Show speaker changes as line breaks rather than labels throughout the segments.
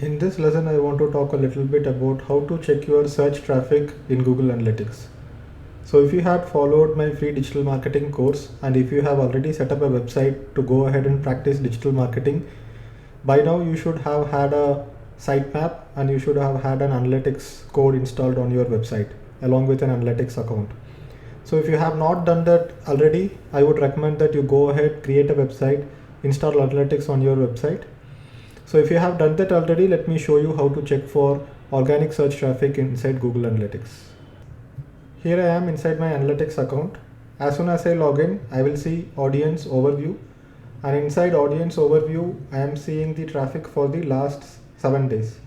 In this lesson, I want to talk a little bit about how to check your search traffic in Google Analytics. So if you had followed my free digital marketing course and if you have already set up a website to go ahead and practice digital marketing, by now you should have had a sitemap and you should have had an analytics code installed on your website along with an analytics account. So if you have not done that already, I would recommend that you go ahead, create a website, install analytics on your website. So if you have done that already, let me show you how to check for organic search traffic inside Google Analytics. Here I am inside my analytics account. As soon as I log in, I will see audience overview, and inside audience overview, I am seeing the traffic for the last 7 days.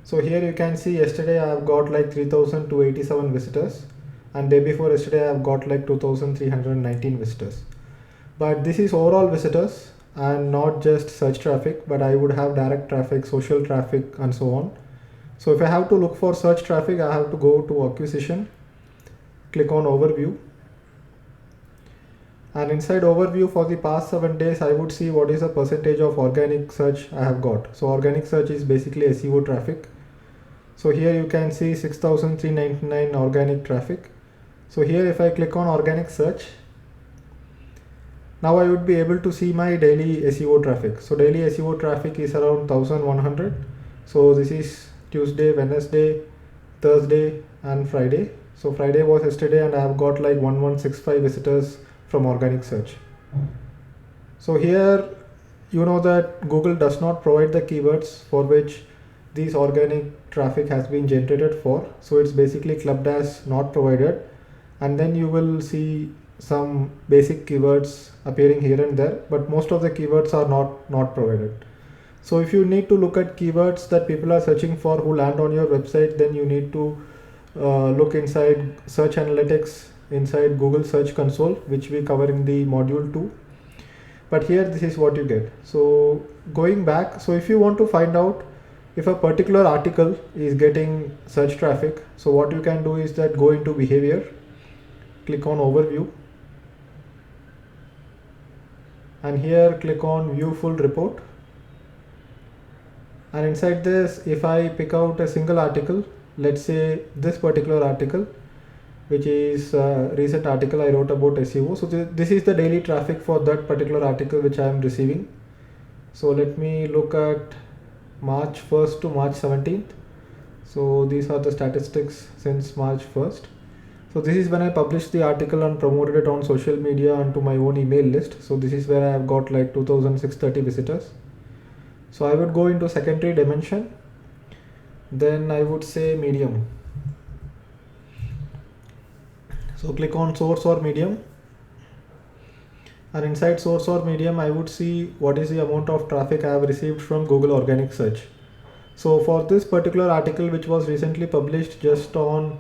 So here you can see yesterday I have got like 3,287 visitors, and day before yesterday I have got like 2,319 visitors. But this is overall visitors and not just search traffic, but I would have direct traffic, social traffic, and so on. So if I have to look for search traffic, I have to go to acquisition, click on overview, and inside overview for the past 7 days I would see what is the percentage of organic search I have got. So organic search is basically SEO traffic. So here you can see 6,399 organic traffic. So here if I click on organic search, now I would be able to see my daily SEO traffic. So daily SEO traffic is around 1100. So this is Tuesday, Wednesday, Thursday and Friday. So Friday was yesterday and I have got like 1165 visitors from organic search. So here you know that Google does not provide the keywords for which this organic traffic has been generated for. So it's basically clubbed as not provided, and then you will see some basic keywords appearing here and there, but most of the keywords are not provided. So if you need to look at keywords that people are searching for who land on your website, then you need to look inside search analytics inside Google Search Console, which we cover in the module 2. But here this is what you get. So going back, so if you want to find out if a particular article is getting search traffic, so what you can do is that go into behavior, click on overview, and here click on view full report, and inside this if I pick out a single article, let's say this particular article, which is a recent article I wrote about SEO. So this is the daily traffic for that particular article which I am receiving. So let me look at March 1st to March 17th. So these are the statistics since March 1st. So this is when I published the article and promoted it on social media and to my own email list. So this is where I have got like 2,630 visitors. So I would go into secondary dimension. Then I would say medium. So click on source or medium. And inside source or medium, I would see what is the amount of traffic I have received from Google Organic Search. So for this particular article, which was recently published just on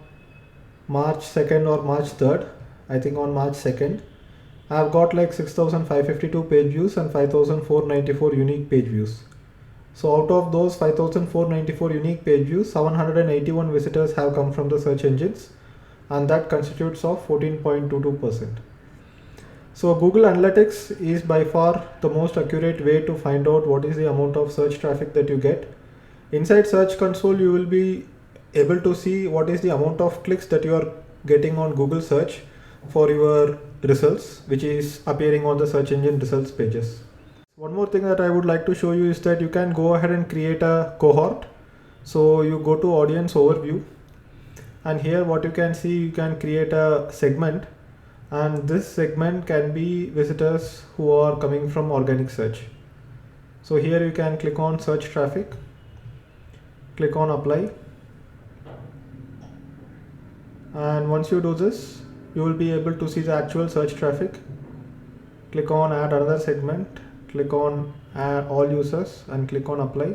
March 2nd or March 3rd, I think on March 2nd, I have got like 6,552 page views and 5,494 unique page views. So out of those 5,494 unique page views, 781 visitors have come from the search engines, and that constitutes of 14.22%. So Google Analytics is by far the most accurate way to find out what is the amount of search traffic that you get. Inside Search Console, you will be able to see what is the amount of clicks that you are getting on Google search for your results, which is appearing on the search engine results pages. One more thing that I would like to show you is that you can go ahead and create a cohort. So you go to audience overview, and here what you can see, you can create a segment, and this segment can be visitors who are coming from organic search. So here you can click on search traffic, click on apply, and once you do this, you will be able to see the actual search traffic. Click on add another segment, click on add all users, and click on apply.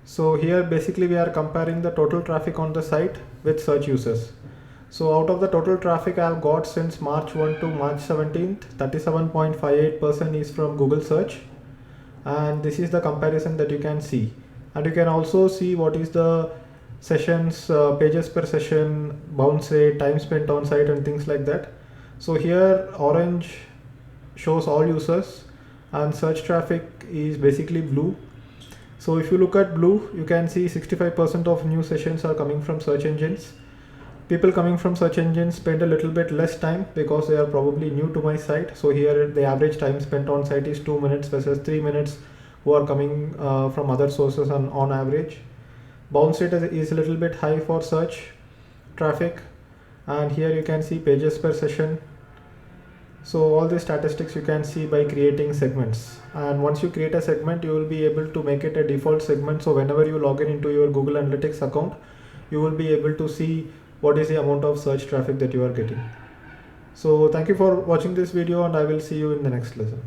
So here basically we are comparing the total traffic on the site with search users. So out of the total traffic I have got since March 1 to March 17th, 37.58% is from Google search, and this is the comparison that you can see. And you can also see what is the sessions, pages per session, bounce rate, time spent on site, and things like that. So here orange shows all users and search traffic is basically blue, So if you look at blue, you can see 65% of new sessions are coming from search engines. People coming from search engines spend a little bit less time because they are probably new to my site. So here the average time spent on site is 2 minutes versus 3 minutes who are coming from other sources on average. Bounce rate is a little bit high for search traffic, and here you can see pages per session. So all the statistics you can see by creating segments, and once you create a segment you will be able to make it a default segment. So whenever you log in into your Google Analytics account, you will be able to see what is the amount of search traffic that you are getting. So thank you for watching this video, and I will see you in the next lesson.